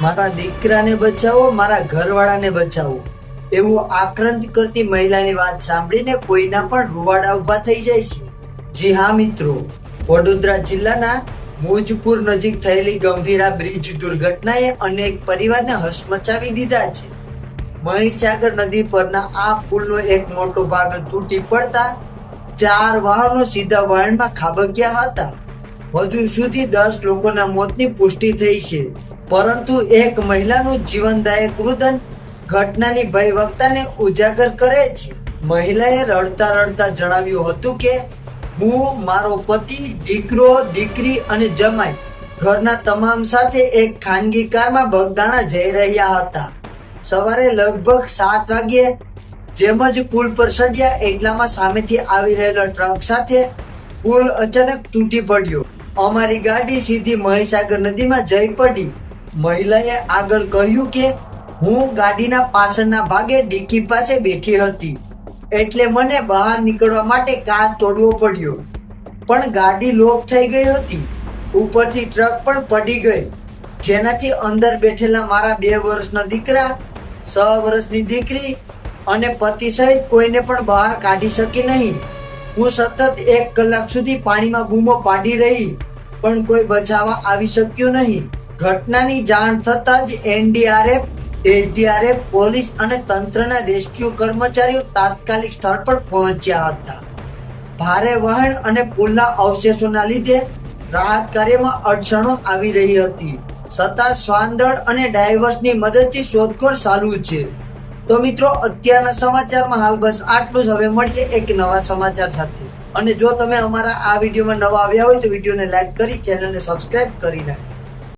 મારા દીકરાને બચાવો, મારા ઘરવાળાને બચાવો, એવું આક્રંદ કરતી મહિલાની વાત સાંભળીને કોઈના પણ રૂવાડા ઉભા થઈ જાય છે. જી હા મિત્રો, વડોદરા જિલ્લાના મુજપુર નજીક થયેલી ગંભીરા બ્રિજ દુર્ઘટનાએ અનેક પરિવારને હચમચાવી દીધા છે. મહીસાગર નદી પરના આ પુલનો એક મોટો ભાગ તૂટી પડતા 4 વાહનો સીધા વહેણમાં ખાબક્યા હતા. હજુ સુધી 10 લોકોના મોતની પુષ્ટિ થઈ છે, પરંતુ એક મહિલાનું જીવનદાયક રુદન ઘટનાની ભયાવહતાને ઉજાગર કરે છે. મહિલાએ રડતા રડતા જણાવ્યું હતું કે હું, મારો પતિ, દીકરો, દીકરી અને જમાઈ ઘરના તમામ સાથે એક ખાનગી કારમાં બગદાણા જઈ રહ્યા હતા. સવારે લગભગ 7 વાગ્યે જેમ જ પુલ પર ચડ્યા એટલામાં સામેથી આવી રહેલો ટ્રક સાથે પુલ અચાનક તૂટી પડ્યો. અમારી ગાડી સીધી મહીસાગર નદીમાં જઈ પડી. મહિલાએ આગળ કહ્યું કે હું ગાડીના પાછળના ભાગે ડિક્કી પાસે બેઠી હતી, એટલે મને બહાર નીકળવા માટે કાચ તોડવો પડ્યો, પણ ગાડી લોક થઈ ગઈ હતી. ઉપરથી ટ્રક પણ પડી ગઈ, જેનાથી અંદર બેઠેલા મારા 2 વર્ષના દીકરા, 6 વર્ષની દીકરી અને પતિ સહિત કોઈને પણ બહાર કાઢી શકી નહીં. હું સતત 1 કલાક સુધી પાણીમાં બૂમો પાડી રહી, પણ કોઈ બચાવવા આવી શક્યું નહીં. ઘટનાની જાણ થતાં જ NDRF, SDRF, પોલીસ અને તંત્રના રેસ્ક્યુ કર્મચારીઓ તાત્કાલિક સ્થળ પર પહોંચ્યા હતા. ભારે વહેણ અને પુલના અવશેષોના લીધે રાહત કાર્યમાં અડચણો આવી રહી હતી, છતાં શ્વાનદળ અને ડાયવર્સની મદદથી શોધખોળ ચાલુ છે. તો મિત્રો, અત્યારના સમાચારમાં હાલ બસ આટલું જ. હવે મળીએ એક નવા સમાચાર સાથે. અને જો તમે અમારા આ વિડીયોમાં નવા આવ્યા હોય તો વિડીયોને લાઈક કરી ચેનલને સબસ્ક્રાઇબ કરી નાખો.